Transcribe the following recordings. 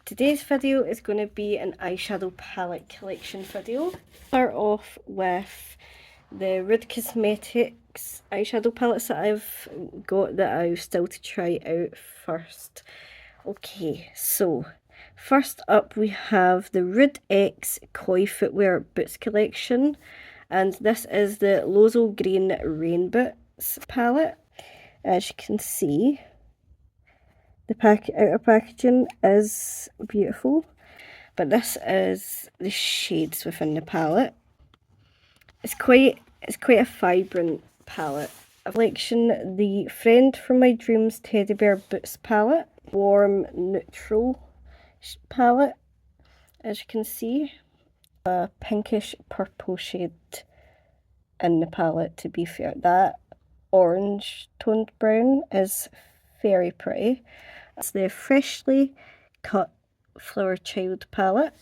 Today's video is going to be an eyeshadow palette collection video. Start off with the Rude Cosmetics eyeshadow palettes that I've got that I've still to try out first. Okay, so first up we have the Rude X Koi Footwear Boots collection, and this is the Lozo Green Rain Boots palette. As you can see, the outer packaging is beautiful, but this is the shades within the palette. It's quite a vibrant palette. A collection, the Friend from My Dreams Teddy Bear Boots palette, warm neutral palette, as you can see, a pinkish purple shade in the palette. To be fair, that orange toned brown is very pretty. It's the Freshly Cut Flower Child palette.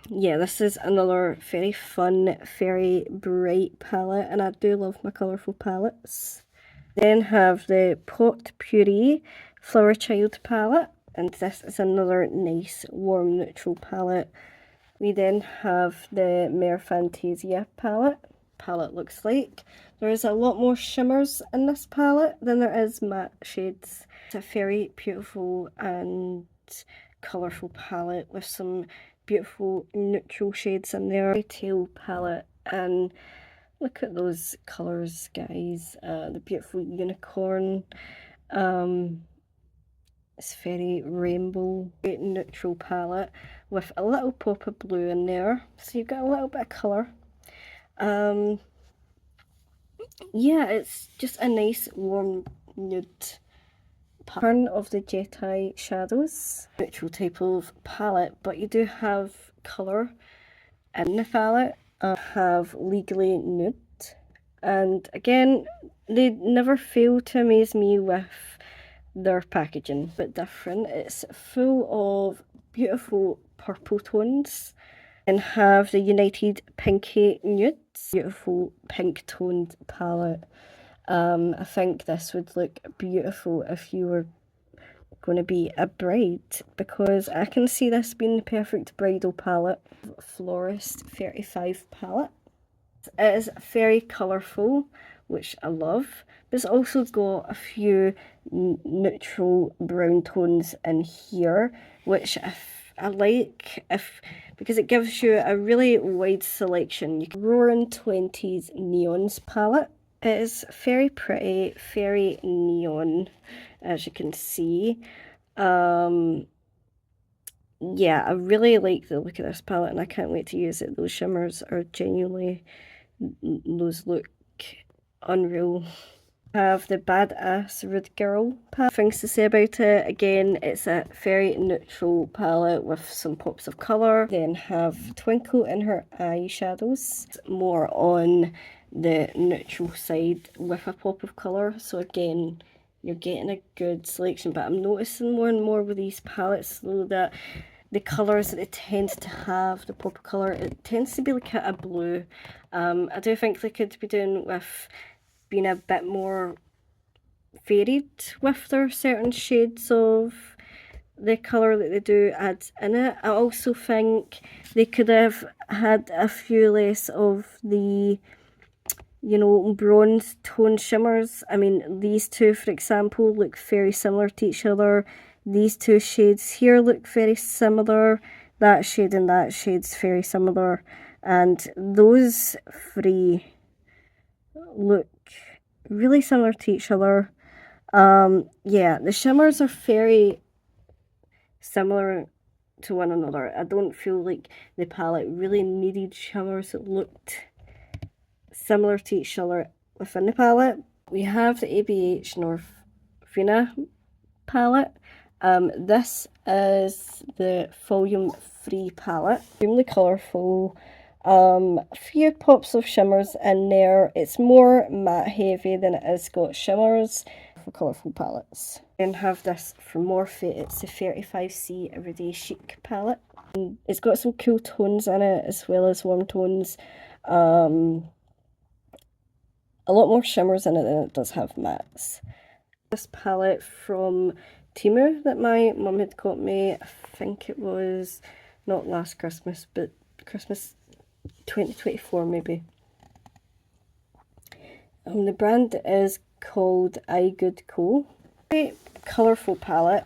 Yeah, this is another very fun, very bright palette, and I do love my colourful palettes. Then have the Pot Puree Flower Child palette, and this is another nice warm neutral palette. We then have the Mere Fantasia palette. Palette looks like there is a lot more shimmers in this palette than there is matte shades. It's a very beautiful and colourful palette with some beautiful neutral shades in there. Retail palette, and look at those colours, guys. The beautiful unicorn. It's very rainbow, great neutral palette with a little pop of blue in there, so you've got a little bit of colour. Yeah, it's just a nice warm nude pattern of the Jedi shadows. Neutral type of palette, but you do have colour in the palette. I have Legally Nude, and again, they never fail to amaze me with their packaging. A bit different. It's full of beautiful purple tones, and have the United Pinky Nudes, beautiful pink toned palette. I think this would look beautiful if you were going to be a bride, because I can see this being the perfect bridal palette. Florist 35 palette. It is very colourful, which I love, but it's also got a few neutral brown tones in here, which I like, because it gives you a really wide selection. You can Roaring 20s Neons palette. It is very pretty, very neon, as you can see. Yeah, I really like the look of this palette, and I can't wait to use it. Those shimmers are genuinely, those look unreal. Have the Badass Rude Girl palette. Things to say about it. Again, it's a very neutral palette with some pops of colour. Then have Twinkle in Her Eyeshadows. It's more on the neutral side with a pop of colour. So again, you're getting a good selection, but I'm noticing more and more with these palettes though that the colours that they tend to have, the pop of colour, it tends to be like a blue. I do think they could be doing with being a bit more varied with their certain shades of the colour that they do add in it. I also think they could have had a few less of the, you know, bronze tone shimmers. I mean, these two, for example, look very similar to each other. These two shades here look very similar. That shade and that shade's very similar. And those three look really similar to each other. Yeah, the shimmers are very similar to one another. I don't feel like the palette really needed shimmers that looked similar to each other within the palette. We have the ABH Northvina palette. This is the Volume 3 palette. Extremely colourful. A few pops of shimmers in there. It's more matte heavy than it is got shimmers for colourful palettes. Then have this from Morphe. It's the 35C Everyday Chic palette. It's got some cool tones in it as well as warm tones. A lot more shimmers in it than it does have mattes. This palette from Temu that my mum had got me. I think it was not last Christmas, but Christmas 2024 maybe. The brand is called Eyeshadow. Very colourful palette.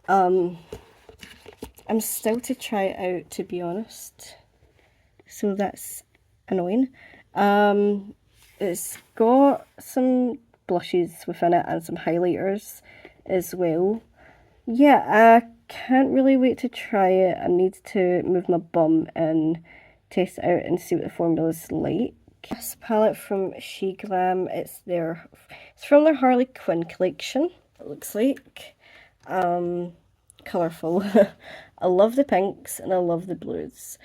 I'm still to try it out, to be honest, so that's annoying. It's got some blushes within it and some highlighters as well. Yeah, I can't really wait to try it. I need to move my bum and test it out and see what the formula's like. This palette from She Glam, it's from their Harley Quinn collection, it looks like. Colourful. I love the pinks and I love the blues.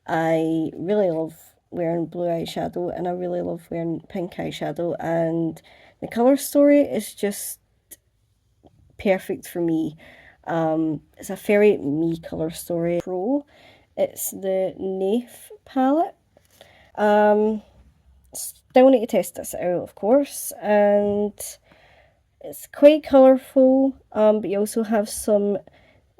I really love wearing blue eyeshadow and I really love wearing pink eyeshadow, and the colour story is just perfect for me. It's a very me colour story. It's the Naif palette. Still need to test this out, of course, and it's quite colourful, but you also have some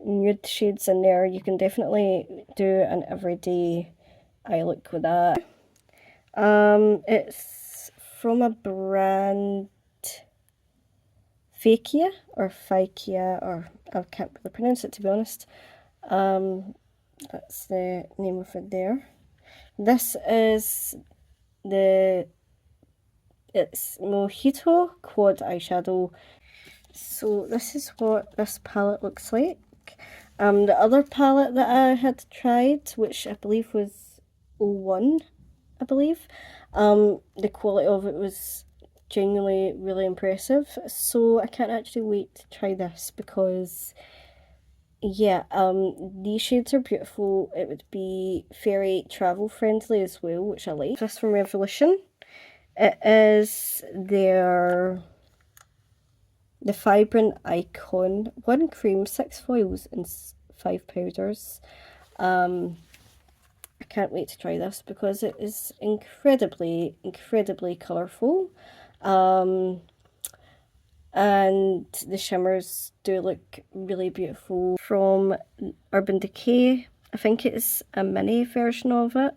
nude shades in there. You can definitely do an everyday eye look with that. It's from a brand, Fakia or Fikia, or I can't really pronounce it, to be honest. That's the name of it there. This is it's Mojito Quad Eyeshadow. So this is what this palette looks like. The other palette that I had tried, which I believe was 01, I believe, the quality of it was genuinely really impressive. So I can't actually wait to try this because, yeah, these shades are beautiful. It would be very travel friendly as well, which I like. This from Revolution. It is the Vibrant Icon 1 cream, 6 foils and 5 powders. I can't wait to try this because it is incredibly colourful. And the shimmers do look really beautiful. From Urban Decay, I think it's a mini version of it,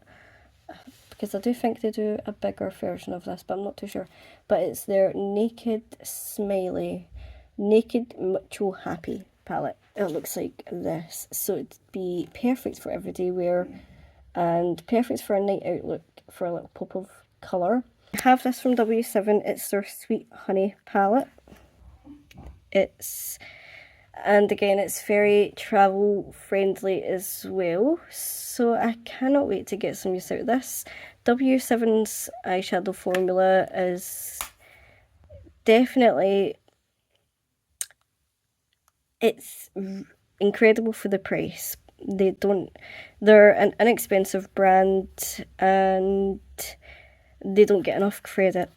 because I do think they do a bigger version of this, but I'm not too sure. But it's their Naked Mucho Happy palette. It looks like this, so it'd be perfect for everyday wear and perfect for a night out look for a little pop of colour. I have this from W7, it's their Sweet Honey palette. And again, it's very travel friendly as well, so I cannot wait to get some use out of this. W7's eyeshadow formula is definitely, it's incredible for the price. They're an inexpensive brand and they don't get enough credit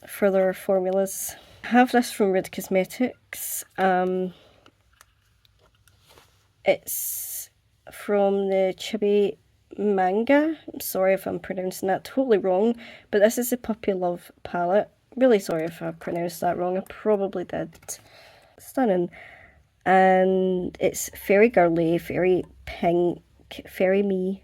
for their formulas. I have this from Rid Cosmetics. It's from the Chibi Manga. I'm sorry if I'm pronouncing that totally wrong, but this is the Puppy Love palette. Really sorry if I pronounced that wrong, I probably did. Stunning. And it's very girly, very pink, very me.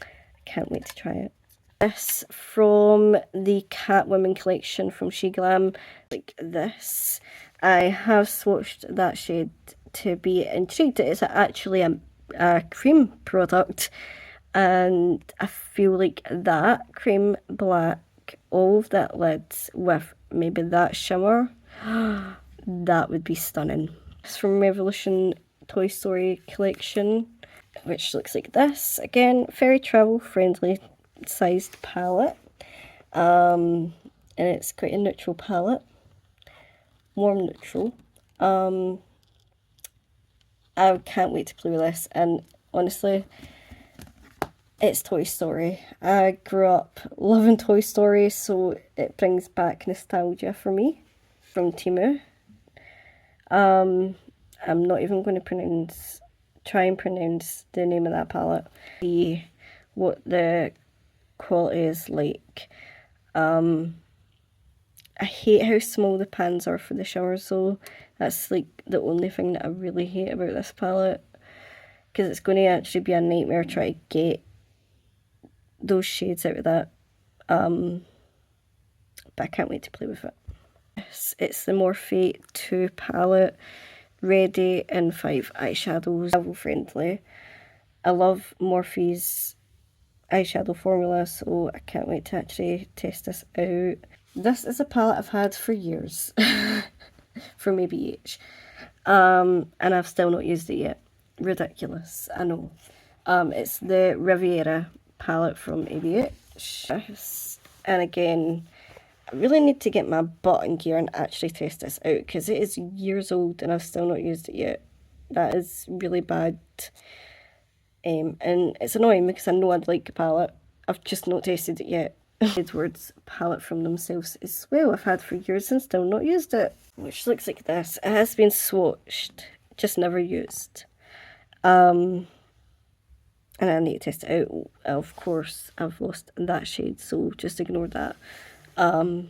I can't wait to try it. This from the Catwoman collection from She Glam, like this. I have swatched that shade to be intrigued. It's actually a cream product, and I feel like that cream black, all of that lids with maybe that shimmer, that would be stunning. It's from Revolution Toy Story collection, which looks like this. Again, very travel friendly sized palette, and it's quite a neutral palette, warm neutral. I can't wait to play with this, and honestly, it's Toy Story. I grew up loving Toy Story, so it brings back nostalgia for me. From Temu. I'm not even going to try and pronounce the name of that palette. See what the quality is like. I hate how small the pans are for the shimmers though. That's like the only thing that I really hate about this palette, because it's going to actually be a nightmare trying to get those shades out of that. But I can't wait to play with it. It's the Morphe 2 palette, ready in 5 eyeshadows, travel friendly. I love Morphe's eyeshadow formula, so I can't wait to actually test this out. This is a palette I've had for years, from ABH, and I've still not used it yet. Ridiculous, I know. It's the Riviera palette from ABH, and again, I really need to get my butt in gear and actually test this out, because it is years old and I've still not used it yet. That is really bad. And it's annoying because I know I'd like a palette. I've just not tasted it yet. Edwards palette from themselves as well. I've had for years and still not used it. Which looks like this. It has been swatched, just never used. And I need to test it out. Of course, I've lost that shade, so just ignore that. But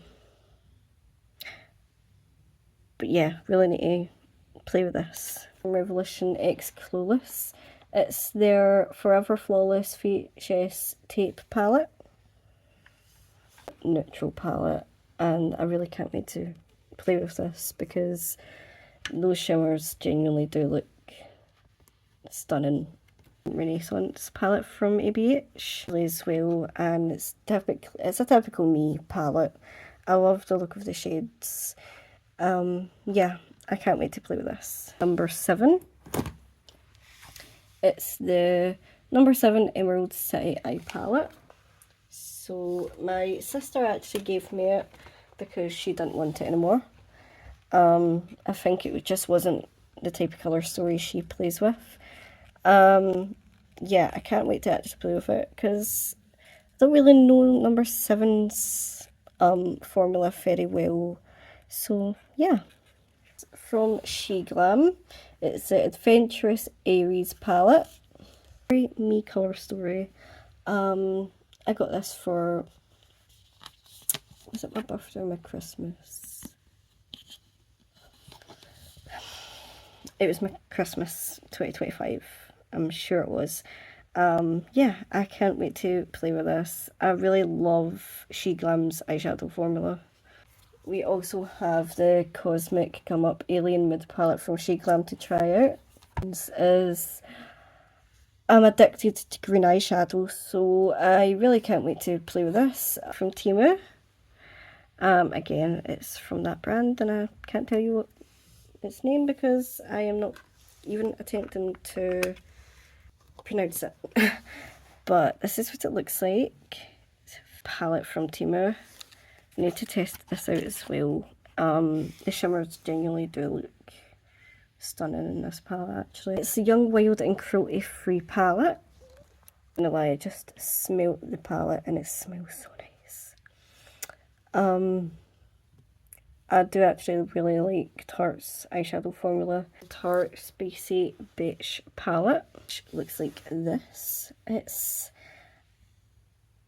yeah, really need to play with this. Revolution X Clueless. It's their Forever Flawless VHS tape palette. Neutral palette. And I really can't wait to play with this, because those shimmers genuinely do look stunning. Renaissance palette from ABH as well, and it's a typical me palette. I love the look of the shades. Yeah, I can't wait to play with this. Number 7. It's the number 7 Emerald City Eye palette. So my sister actually gave me it because she didn't want it anymore. I think it just wasn't the type of colour story she plays with. Yeah, I can't wait to actually play with it, because I don't really know number 7's formula very well. So yeah. From She Glam, it's the Adventurous Aries palette. Very me colour story. I got this for, was it my birthday or my Christmas? It was my Christmas 2025. I'm sure it was. Yeah, I can't wait to play with this. I really love She Glam's eyeshadow formula. We also have the Cosmic Come Up Alien Mood palette from She Glam to try out. This is, I'm addicted to green eyeshadow, so I really can't wait to play with this. From Temu. Again, it's from that brand, and I can't tell you what its name because I am not even attempting to pronounce it. But this is what it looks like. It's a palette from Temu. I need to test this out as well. The shimmers genuinely do look stunning in this palette actually. It's the Young, Wild and Cruelty Free palette. I'm not gonna lie, I just smelled the palette and it smells so nice. I do actually really like Tarte's eyeshadow formula. Tarte Spacey Beige palette, which looks like this. It's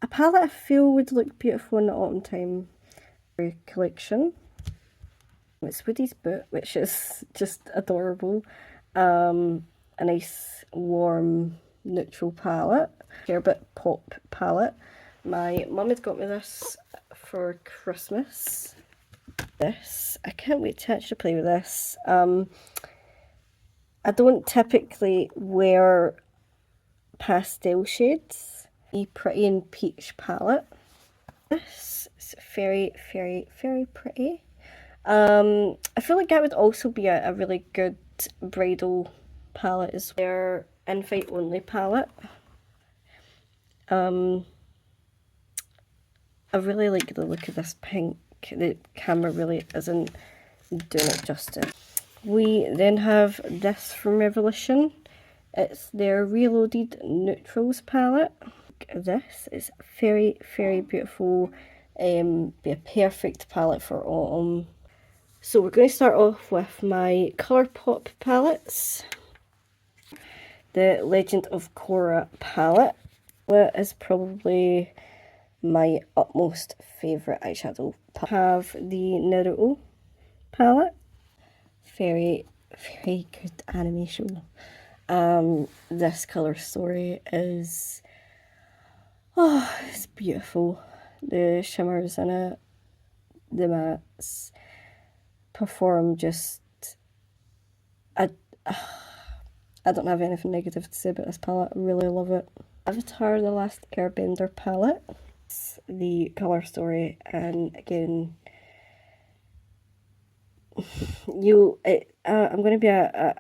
a palette I feel would look beautiful in the autumn time collection. It's Woody's Boot, which is just adorable. A nice warm neutral palette. Sherbet Pop palette. My mum had got me this for Christmas. This, I can't wait to actually play with this. I don't typically wear pastel shades. A Pretty in Peach palette. This is very, very, very pretty. I feel like that would also be a really good bridal palette as well. Their invite only palette. I really like the look of this pink. The camera really isn't doing it justice. We then have this from Revolution. It's their Reloaded Neutrals palette. This is very, very beautiful. Be a perfect palette for autumn. So we're going to start off with my Colourpop palettes. The Legend of Korra palette. It is probably my utmost favourite eyeshadow palette. I have the Naruto palette. Very, very good animation. This colour story is, oh, it's beautiful. The shimmers in it, the mattes perform just, I don't have anything negative to say about this palette. I really love it. Avatar: The Last Airbender palette. It's the colour story, and again, I'm going to be a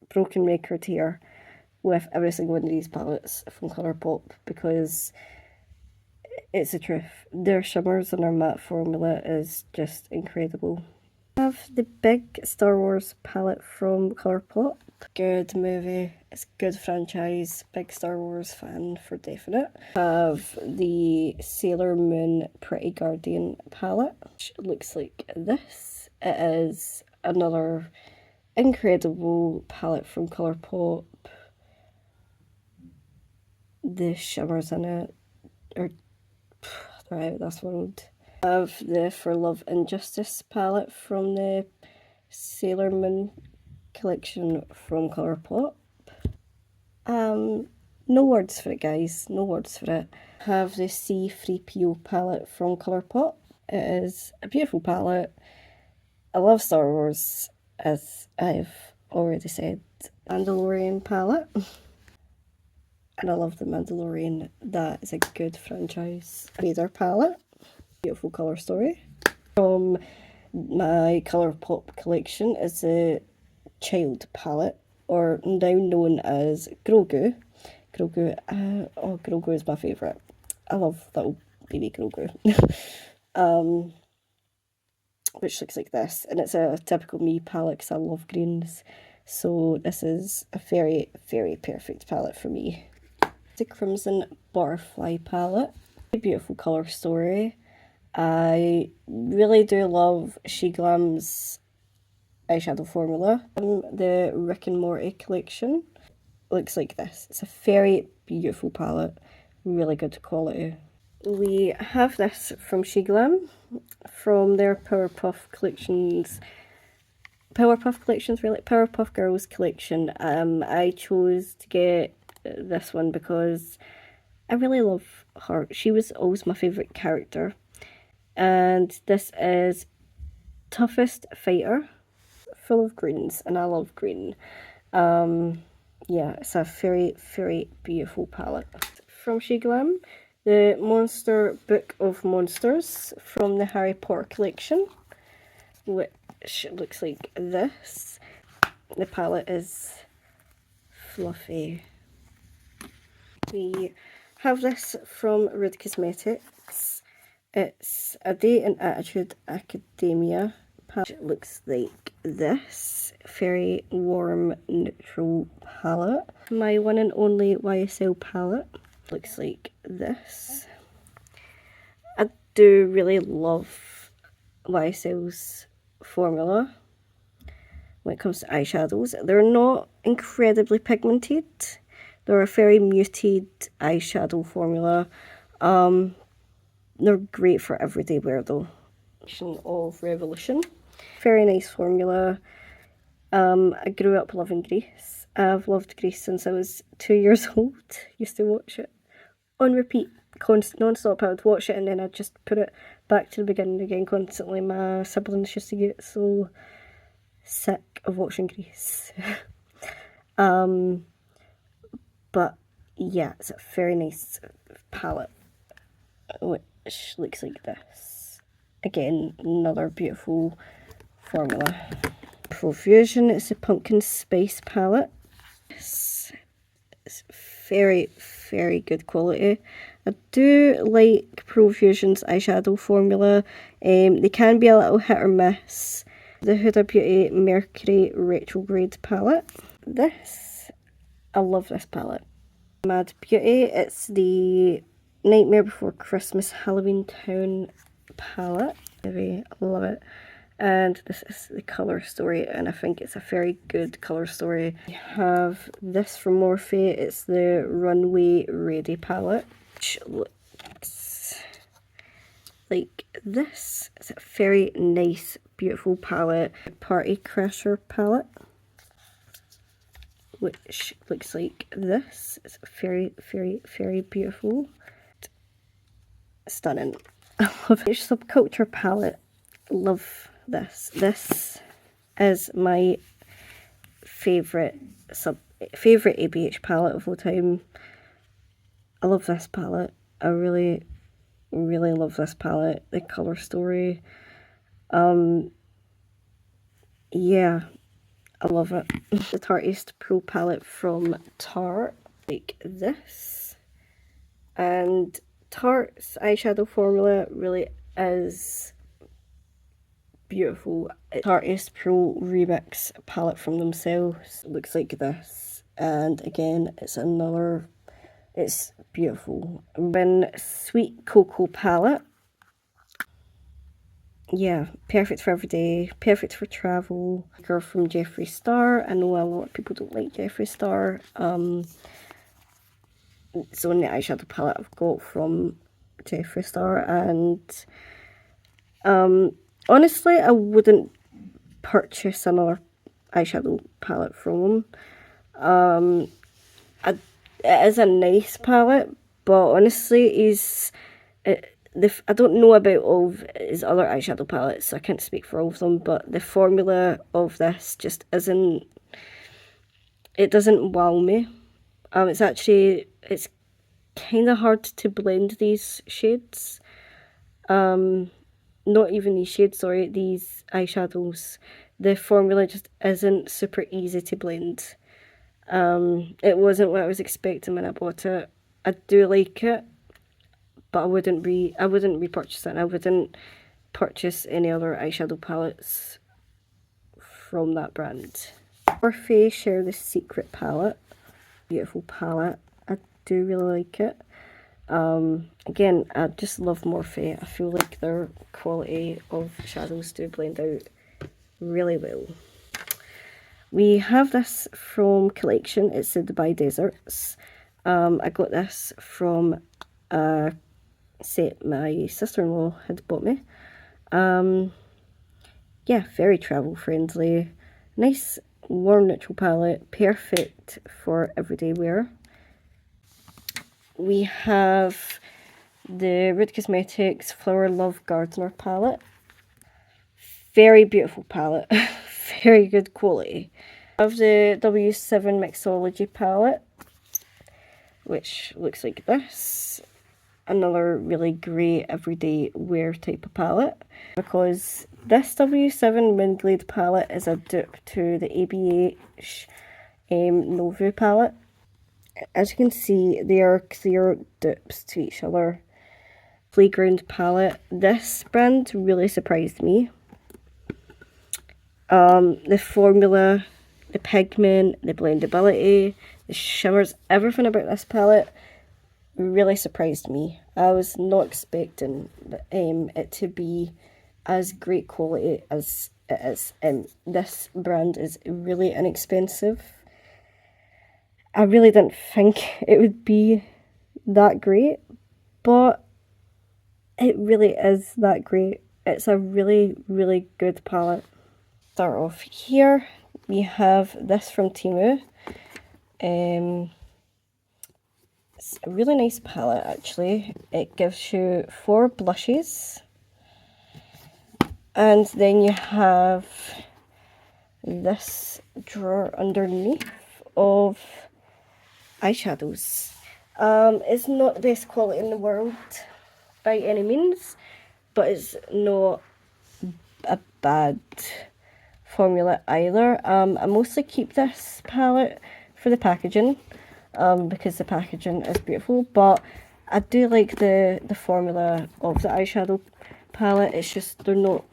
broken record here with every single one of these palettes from Colourpop, because it's the truth. Their shimmers and their matte formula is just incredible. I have the big Star Wars palette from Colourpop. Good movie, it's a good franchise, big Star Wars fan for definite. I have the Sailor Moon Pretty Guardian palette, which looks like this. It is another incredible palette from Colourpop. The shimmers in it are they're out of this world. I have the For Love and Justice palette from the Sailor Moon collection from Colourpop. No words for it, guys, no words for it. I have the C3PO palette from Colourpop. It is a beautiful palette. I love Star Wars, as I've already said. Mandalorian palette. And I love The Mandalorian. That is a good franchise. Vader palette. Beautiful colour story. From my Colourpop collection is the Child palette, or now known as Grogu. Grogu is my favourite. I love little baby Grogu. Which looks like this, and it's a typical me palette because I love greens, so this is a very, very perfect palette for me. The Crimson Butterfly palette. A beautiful colour story. I really do love Glam's eyeshadow formula. The Rick and Morty collection looks like this. It's a very beautiful palette, really good quality. We have this from Glam, from their Powerpuff Girls collection. I chose to get this one because I really love her. She was always my favourite character. And this is Toughest Fighter, full of greens, and I love green. Yeah, it's a very, very beautiful palette. From Glam, the Monster Book of Monsters from the Harry Potter collection, which looks like this. The palette is fluffy. We have this from Rid Cosmetics. It's A Day in Attitude Academia palette. It looks like this. Very warm, neutral palette. My one and only YSL palette looks like this. I do really love YSL's formula when it comes to eyeshadows. They're not incredibly pigmented. They're a very muted eyeshadow formula. They're great for everyday wear though. Of Revolution. Very nice formula. I grew up loving Grease. I've loved Grease since I was 2 years old. Used to watch it on repeat, non-stop. I would watch it and then I'd just put it back to the beginning again constantly. My siblings used to get so sick of watching Grease. But yeah, it's a very nice palette, which looks like this. Again, another beautiful formula. Profusion, it's a Pumpkin Spice palette. It's very, very good quality. I do like Profusion's eyeshadow formula. They can be a little hit or miss. The Huda Beauty Mercury Retrograde palette. I love this palette. Mad Beauty, it's the Nightmare Before Christmas Halloween Town palette. I love it. And this is the colour story, and I think it's a very good colour story. We have this from Morphe. It's the Runway Ready palette, which looks like this. It's a very nice beautiful palette, Party Crasher palette, which looks like this. It's very, very, very beautiful. Stunning. I love it. Subculture palette. Love this. This is my favourite ABH palette of all time. I love this palette. I really, really love this palette. The colour story. Yeah, I love it. The Tarteist Pro palette from Tarte, like this. And Tarte's eyeshadow formula really is beautiful. Tarteist Pro Remix palette from themselves. It looks like this. And again, it's beautiful. Then Sweet Cocoa palette. Yeah, perfect for every day, perfect for travel. Girl from Jeffree Star. I know a lot of people don't like Jeffree Star. It's the only eyeshadow palette I've got from Jeffree Star, and honestly, I wouldn't purchase another eyeshadow palette from them. It is a nice palette, but honestly, I don't know about all of his other eyeshadow palettes, so I can't speak for all of them, but the formula of this just it doesn't wow me. It's kind of hard to blend these shades. Not even these shades, sorry, these eyeshadows. The formula just isn't super easy to blend. It wasn't what I was expecting when I bought it. I do like it, but I wouldn't repurchase it. I wouldn't purchase any other eyeshadow palettes from that brand. Morphe Share the Secret palette. Beautiful palette. I do really like it. Again, I just love Morphe. I feel like their quality of shadows do blend out really well. We have this from Collection. It's the Dubai Deserts. I got this from a set my sister-in-law had bought me. Yeah, very travel friendly. Nice warm neutral palette, perfect for everyday wear. We have the Rude Cosmetics Flower Love Gardener palette. Very beautiful palette, very good quality. I have the W7 Mixology palette, which looks like this. Another really great everyday wear type of palette, because this W7 Moonglade palette is a dupe to the ABH Novu palette. As you can see, they are clear dupes to each other. Playground palette. This brand really surprised me. The formula, the pigment, the blendability, the shimmers, everything about this palette really surprised me. I was not expecting it to be as great quality as it is. This brand is really inexpensive. I really didn't think it would be that great, but it really is that great. It's a really, really good palette. Start off here, we have this from Temu. It's a really nice palette actually. It gives you 4 blushes, and then you have this drawer underneath of eyeshadows. It's not the best quality in the world by any means, but it's not a bad formula either. I mostly keep this palette for the packaging, because the packaging is beautiful, but I do like the formula of the eyeshadow palette. It's just they're not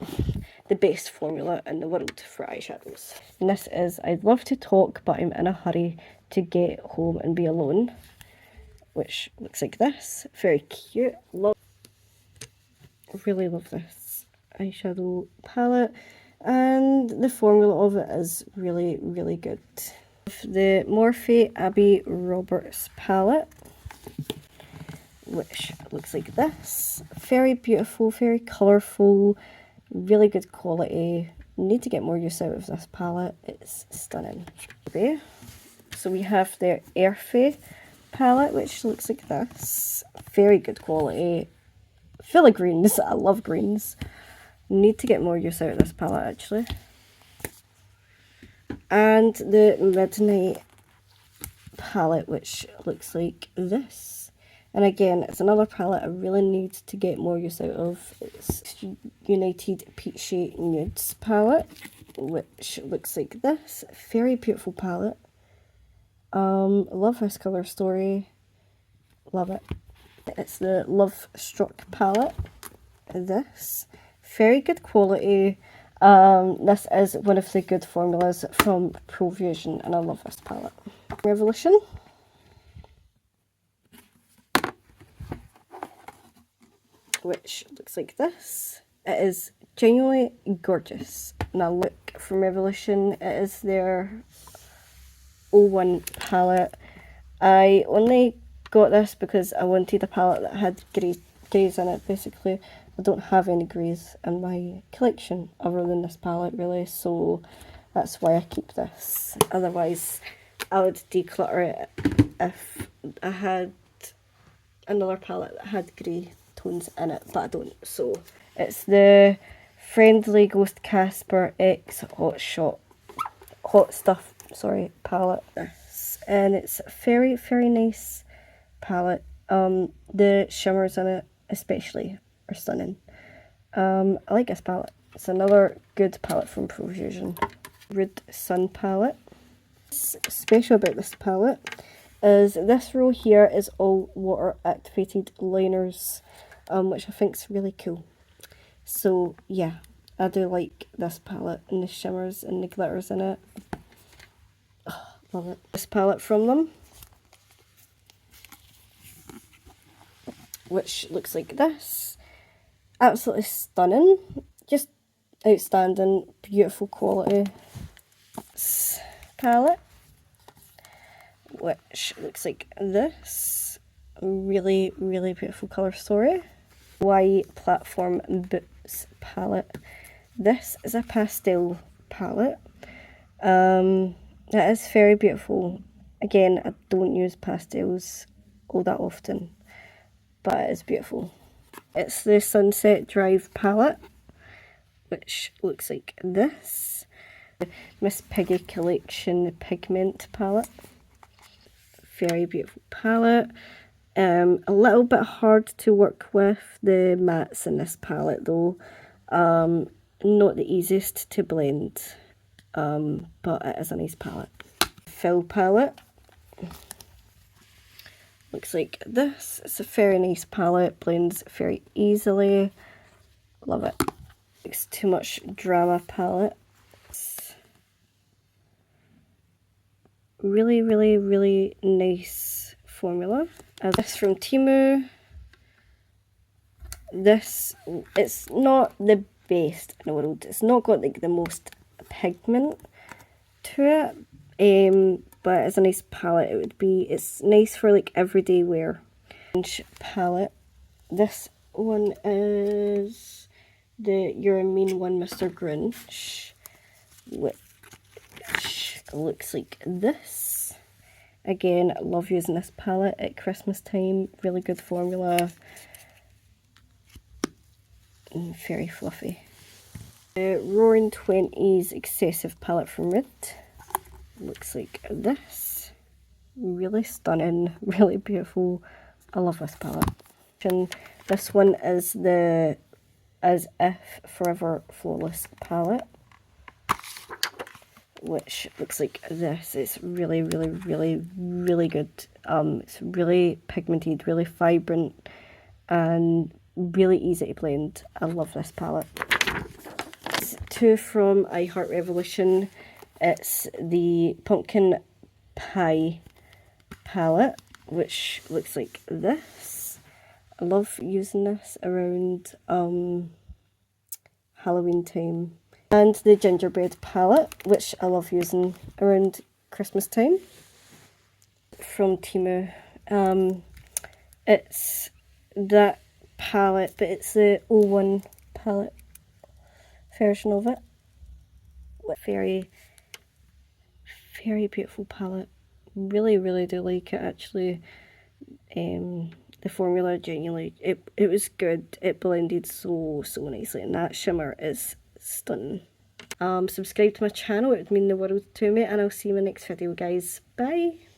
the best formula in the world for eyeshadows. And this is I'd Love to Talk But I'm in a Hurry to Get Home and Be Alone, which looks like this. Very cute. Really love this eyeshadow palette, and the formula of it is really, really good. The Morphe Abby Roberts palette, which looks like this. Very beautiful, very colourful, Really good quality. Need to get more use out of this palette. It's stunning. Okay. So we have their Earthy palette, which looks like this. Very good quality. Full of greens. I love greens. Need to get more use out of this palette actually. And the Midnight palette, which looks like this. And again, it's another palette I really need to get more use out of. It's United Peachy Nudes palette, which looks like this. Very beautiful palette. Love this colour story. Love it. It's the Love Struck palette. This. Very good quality. This is one of the good formulas from Profusion, and I love this palette. Revolution. Which looks like this. It is genuinely gorgeous. Now look, from Revolution, it is their 01 palette. I only got this because I wanted a palette that had greys in it. Basically, I don't have any greys in my collection other than this palette really, so that's why I keep this. Otherwise, I would declutter it if I had another palette that had grey tones in it, but I don't. So it's the Friendly Ghost Casper X Hot Stuff palette. And it's a very, very nice palette. The shimmers in it especially are stunning. I like this palette. It's another good palette from Profusion. Rude Sun palette. What's special about this palette is this row here is all water activated liners, which I think is really cool. So yeah, I do like this palette and the shimmers and the glitters in it. Oh, love it. This palette from them, which looks like this. Absolutely stunning. Just outstanding, beautiful quality. This palette, which looks like this. Really, really beautiful colour story. White Platform Boots palette. This is a pastel palette. That is very beautiful. Again, I don't use pastels all that often, but it is beautiful. It's the Sunset Drive palette, which looks like this. Miss Piggy Collection Pigment palette. Very beautiful palette. A little bit hard to work with the mattes in this palette though. Not the easiest to blend, but it is a nice palette. Fill palette. Looks like this. It's a very nice palette, blends very easily. Love it. It's Too Much Drama palette. Really, really, really nice formula. This from Temu. This, it's not the best in the world. It's not got like the most pigment to it, but it's a nice palette. It's nice for like everyday wear. Palette. This one is the You're a Mean One, Mr. Grinch, which looks like this. Again, I love using this palette at Christmas time. Really good formula. And very fluffy. The Roaring Twenties Excessive palette from Rid. Looks like this. Really stunning, really beautiful. I love this palette. And this one is the As If Forever Flawless palette, which looks like this. It's really, really, really, really good. It's really pigmented, really vibrant, and really easy to blend. I love this palette. It's two from I Heart Revolution. It's the Pumpkin Pie palette, which looks like this. I love using this around Halloween time. And the Gingerbread palette, which I love using around Christmas time. From Temu. It's that palette, but it's the 01 palette. version of it. Very, very beautiful palette. Really, really do like it actually. The formula genuinely, it was good. It blended so nicely, and that shimmer is stunning. Subscribe to my channel, it would mean the world to me, and I'll see you in my next video, guys. Bye!